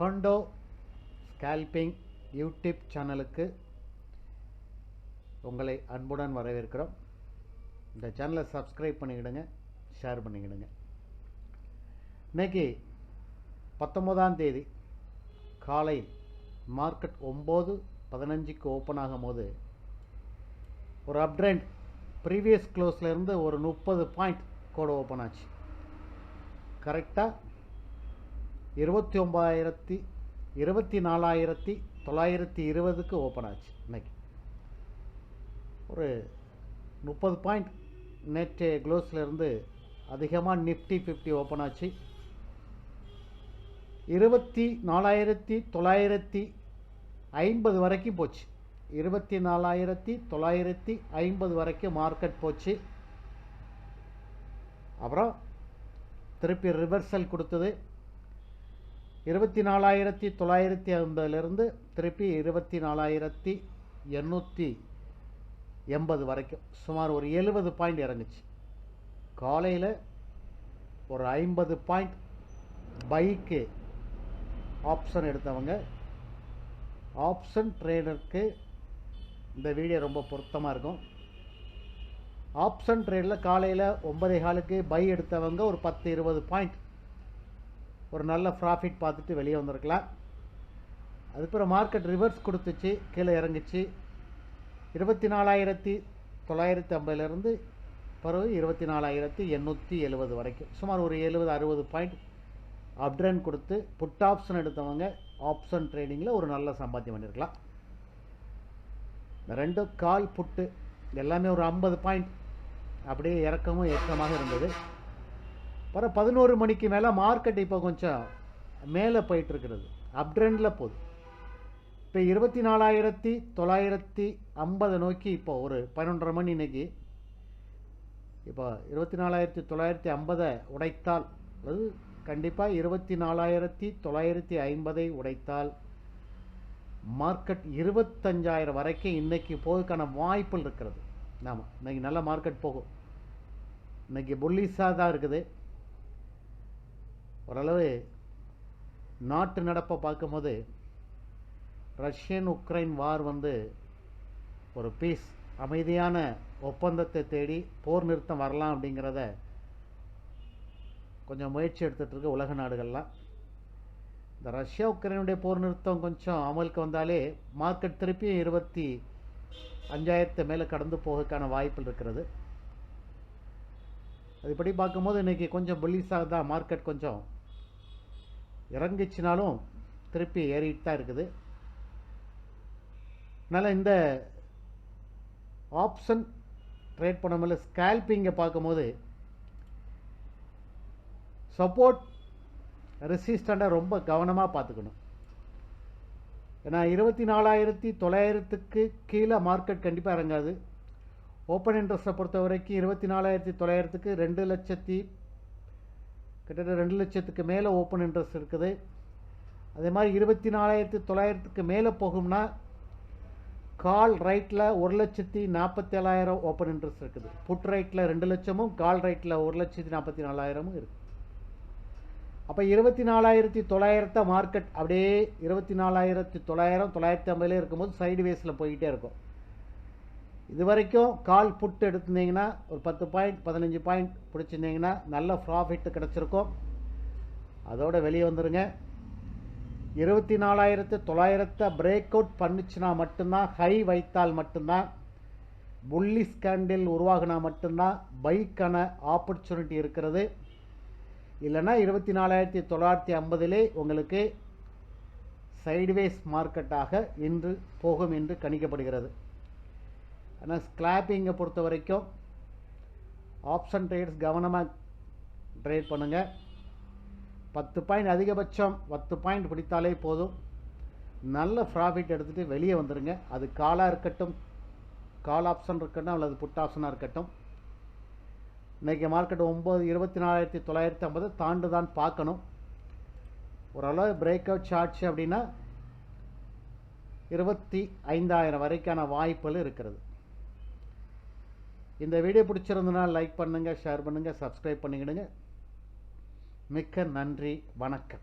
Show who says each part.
Speaker 1: Toronto scalping YouTube சேனலுக்கு உங்களை அன்புடன் வரவேற்கிறோம். இந்த சேனலை சப்ஸ்கிரைப் பண்ணிக்கிடுங்க, ஷேர் பண்ணிக்கிடுங்க. இன்னைக்கு 19ஆம் தேதி காலை மார்க்கெட் 9:15க்கு ஓப்பன் ஆகும் போது ஒரு அப்ட்ரெண்ட் ப்ரீவியஸ் க்ளோஸ்லேருந்து ஒரு 30 பாயிண்ட் கூட ஓப்பன் ஆச்சு. கரெக்டாக 24,920க்கு ஓப்பன் ஆச்சு. இன்னைக்கு ஒரு 30 பாயிண்ட் நெட் க்ளோஸ்லேருந்து அதிகமாக நிஃப்டி 50 ஓப்பன் ஆச்சு. 24,950 வரைக்கும் போச்சு. 24,950 வரைக்கும் மார்க்கெட் போச்சு. அப்புறம் திருப்பி ரிவர்சல் கொடுத்தது. 24,950லேருந்து திருப்பி 24,880 வரைக்கும் சுமார் ஒரு 70 பாயிண்ட் இறங்குச்சு. காலையில் ஒரு 50 பாயிண்ட் பைக்கு ஆப்ஷன் எடுத்தவங்க, ஆப்ஷன் ட்ரேடருக்கு இந்த வீடியோ ரொம்ப பொருத்தமாக இருக்கும். ஆப்ஷன் ட்ரேடில் காலையில் 9:15க்கு பை எடுத்தவங்க ஒரு 10-20 பாயிண்ட் ஒரு நல்ல ப்ராஃபிட் பார்த்துட்டு வெளியே வந்திருக்கலாம். அதுக்கப்புறம் மார்க்கெட் ரிவர்ஸ் கொடுத்துச்சு, கீழே இறங்குச்சு. 24,950லேருந்து பிறகு 24,870 வரைக்கும் சுமார் ஒரு 70-60 பாயிண்ட் அப்ட்ரெண்ட் கொடுத்து புட் ஆப்ஷன் எடுத்தவங்க ஆப்ஷன் ட்ரேடிங்கில் ஒரு நல்ல சம்பாத்தியம் பண்ணியிருக்கலாம். இந்த ரெண்டு கால் புட்டு எல்லாமே ஒரு 50 பாயிண்ட் அப்படியே இறக்கமும் ஏற்றமாக இருந்தது. அப்புறம் 11 மணிக்கு மேலே மார்க்கெட் இப்போ கொஞ்சம் மேலே போயிட்டுருக்கிறது, அப்ட்ரெண்டில் போகுது. இப்போ 24,950 நோக்கி இப்போ ஒரு 11:30 மணி இன்னைக்கு. இப்போ 24,950 உடைத்தால், அது கண்டிப்பாக 24,950 உடைத்தால் மார்க்கெட் 25,000 வரைக்கும் இன்றைக்கி போவதுக்கான வாய்ப்புகள் இருக்கிறது. ஆமாம், இன்றைக்கி நல்ல மார்க்கெட் போகும். இன்றைக்கி புல்லிஸாக தான் இருக்குது. ஓரளவு நாட்டு நடப்பை பார்க்கும்போது ரஷ்யன் உக்ரைன் வார் ஒரு பீஸ் அமைதியான ஒப்பந்தத்தை தேடி போர் நிறுத்தம் வரலாம் அப்படிங்கிறத கொஞ்சம் முயற்சி எடுத்துகிட்டு இருக்கு உலக நாடுகள்லாம். இந்த ரஷ்யா உக்ரைனுடைய போர் நிறுத்தம் கொஞ்சம் அமலுக்கு வந்தாலே மார்க்கெட் திருப்பி 25,000 மேலே கடந்து போகிறதுக்கான வாய்ப்பு இருக்கிறது. அதுபடி பார்க்கும்போது இன்றைக்கி கொஞ்சம் புல்லிஸாக தான் மார்க்கெட் கொஞ்சம் இறங்கிச்சினாலும் திருப்பி ஏறிட்டு தான் இருக்குது. அதனால் இந்த ஆப்ஷன் ட்ரேட் பண்ண முடியல. ஸ்கேல்பிங்கை பார்க்கும்போது சப்போர்ட் ரெசிஸ்டண்ட்டாக ரொம்ப கவனமாக பார்த்துக்கணும். ஏன்னா 24,900க்கு கீழே மார்க்கெட் கண்டிப்பாக இறங்காது. ஓப்பன் இன்ட்ரெஸ்ட்டை பொறுத்த வரைக்கும் 24,900க்கு 2 லட்சத்துக்கு மேலே ஓப்பன் இன்ட்ரெஸ்ட் இருக்குது. அதே மாதிரி 24,900க்கு மேலே போகும்னா கால் ரைட்டில் 1,47,000 ஓப்பன் இன்ட்ரெஸ்ட் இருக்குது. புட் ரைட்டில் 2 லட்சமும் கால் ரைட்டில் 1,44,000 இருக்குது. அப்போ 24,900 மார்க்கெட் அப்படியே 24,900 950 இருக்கும்போது சைடு வேஸில் போய்கிட்டே இருக்கும். இது வரைக்கும் கால் புட் எடுத்திருந்தீங்கன்னா ஒரு 10 பாயிண்ட் 15 பாயிண்ட் பிடிச்சிருந்தீங்கன்னா நல்ல ப்ராஃபிட் கிடச்சிருக்கும். அதோடு வெளியே வந்துடுங்க. 24,900 பிரேக் அவுட் பண்ணிச்சுன்னா மட்டும்தான், ஹை வைத்தால் மட்டும்தான், புல்லிஷ் கேண்டில் உருவாகினா மட்டும்தான் பைக்கான ஆப்பர்ச்சுனிட்டி இருக்கிறது. இல்லைன்னா 24,950 உங்களுக்கு சைட்வேஸ் மார்க்கெட்டாக இன்று போகும் என்று கணிக்கப்படுகிறது. ஆனால் ஸ்கிளாப்பிங்கை பொறுத்த வரைக்கும் ஆப்ஷன் ட்ரேட்ஸ் கவனமாக ட்ரேட் பண்ணுங்கள். 10 பாயிண்ட் அதிகபட்சம் 10 பாயிண்ட் பிடித்தாலே போதும், நல்ல ப்ராஃபிட் எடுத்துகிட்டு வெளியே வந்துடுங்க. அது காலாக இருக்கட்டும், கால் ஆப்ஷன் இருக்கட்டும், அல்லது புட் ஆப்ஷனாக இருக்கட்டும். இன்றைக்கி மார்க்கெட் 24,950 தாண்டு தான் பார்க்கணும். ஓரளவு பிரேக் அவுட் சார்ட்ஸ் அப்படின்னா 25,000 வரைக்கான வாய்ப்புகள் இருக்கிறது. இந்த வீடியோ பிடிச்சிருந்ததுன்னா லைக் பண்ணுங்கள், ஷேர் பண்ணுங்கள், சப்ஸ்கிரைப் பண்ணிக்கிடுங்க. மிக்க நன்றி, வணக்கம்.